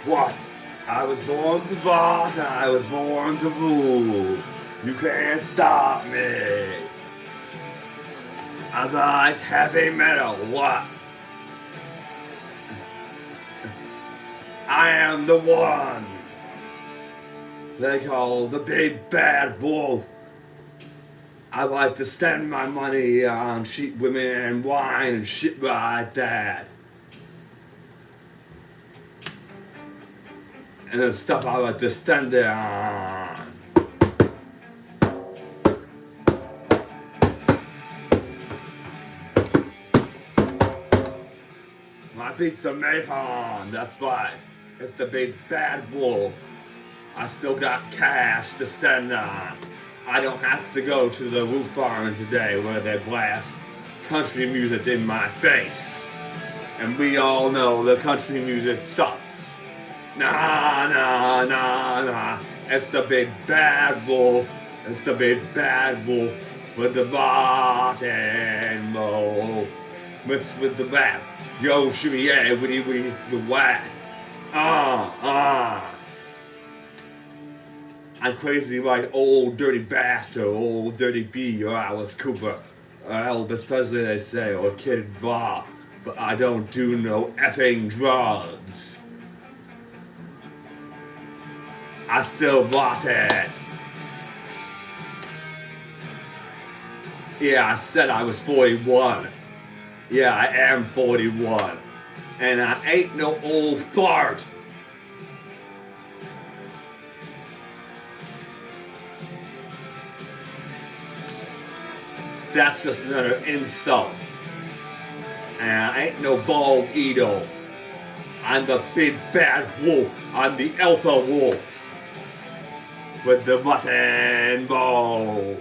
What? I was born to rock, I was born to rule. You can't stop me. I like heavy metal, what? I am the one they call the big bad wolf. I like to spend my money on cheap women and wine and shit like that. And the stuff I like to spend it on. My pizza Maypon, that's right. It's the big bad wolf. I still got cash to spend on. I don't have to go to the roof farm today where they blast country music in my face. And we all know the country music sucks. Nah, nah, nah, nah. It's the big bad wolf. It's the big bad wolf with the rock and roll. Mixed with the rap. Yo, shimmy, yeah, witty, witty, the whack. I'm crazy like old dirty bastard, old dirty B, or Alice Cooper, or Elvis Presley they say, or Kid Rock, but I don't do no effing drugs. I still rock it. Yeah, I said I was 41. Yeah, I am 41. And I ain't no old fart. That's just another insult. And I ain't no bald eagle. I'm the big bad wolf. I'm the alpha wolf. With the button bow.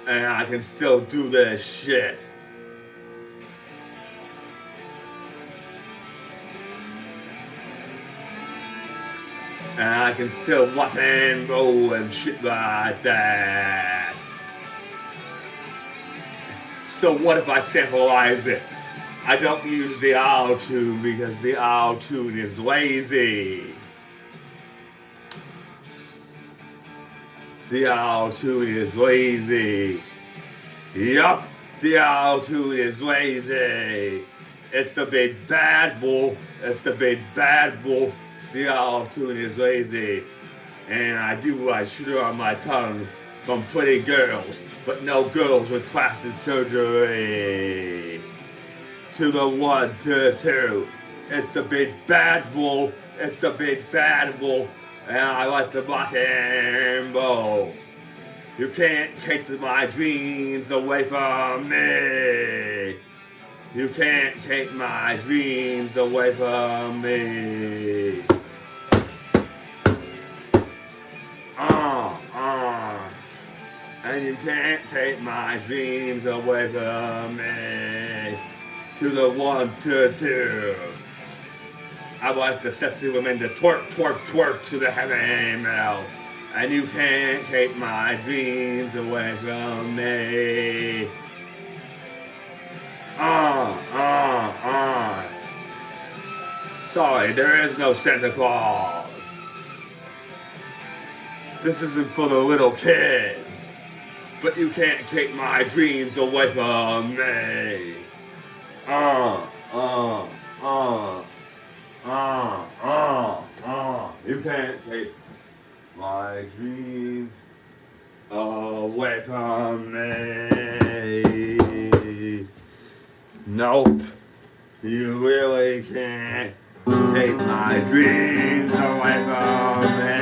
And I can still do this shit. And I can still rock and roll and shit like that. So what if I sampleize it? I don't use the auto-tune because the auto-tune is lazy. The auto-tune is lazy. Yup, the auto-tune is lazy. It's the big bad wolf. It's the big bad wolf. The auto-tune is lazy. And I do like sugar on my tongue from pretty girls, but no girls with plastic surgery. To the 1 to 2. It's the big bad wolf. It's the big bad wolf. And I like the rock and roll. You can't take my dreams away from me. You can't take my dreams away from me. And you can't take my dreams away from me. To the 1 to 2. I like the sexy women to twerk, twerk, twerk to the heavy metal. And you can't take my dreams away from me. Sorry, there is no Santa Claus. This isn't for the little kids. But you can't take my dreams away from me. You can't take my dreams away from me. Nope, you really can't take my dreams away from me.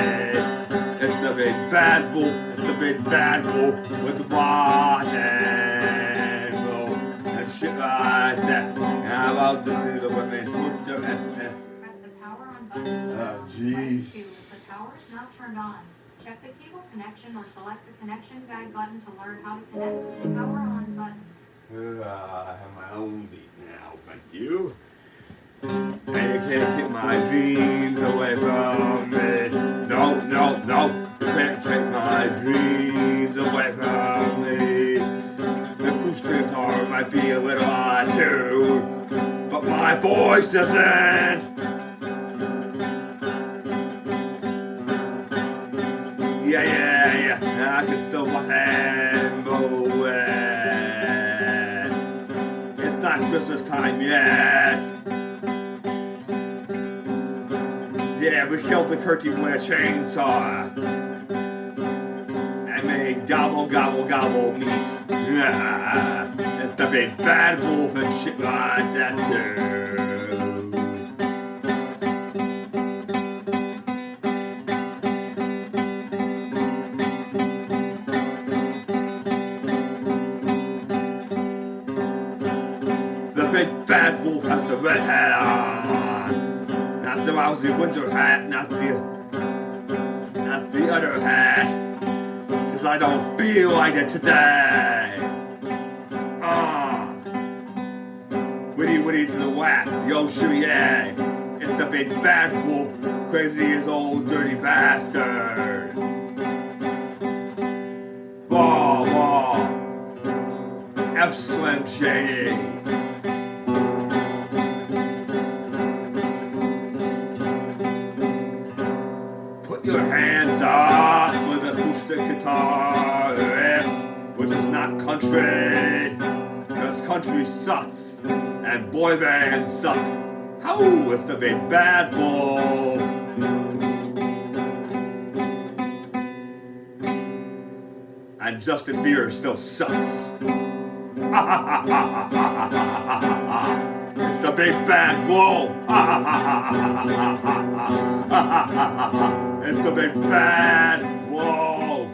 It's the big bad wolf, it's the big bad wolf with the rock and roll and shit like that. And I love to see the women put their SS. Press the power on button to turn Jeez. if the power is not turned on. Check the cable connection or select the connection guide button to learn how to connect with the power on button. I have my own beat now, thank you. And you can't take my dreams away from me. No, no, no. You can't take my dreams away from me. The acoustic guitar might be a little out of tune, but my voice isn't. yeah, yeah, yeah. I can still watch him moving. It's not Christmas time yet. Yeah, we killed the turkey with a chainsaw. And made gobble, gobble, gobble meat. Yeah, it's the big bad wolf and shit like that too. The big bad wolf has the red hat on. Not the lousy winter hat, not the other hat. Cause I don't feel like it today. Witty witty to the whack, yo shooty yeah. It's the big bad wolf, crazy as old dirty bastard. Wall, wall, F Slim Shady. Put your hands up with an acoustic guitar riff, which is not country, cause country sucks, and boy bands suck. Oh, it's the big bad wolf. And Justin Bieber still sucks. It's the big bad wolf. It's the big bad wolf.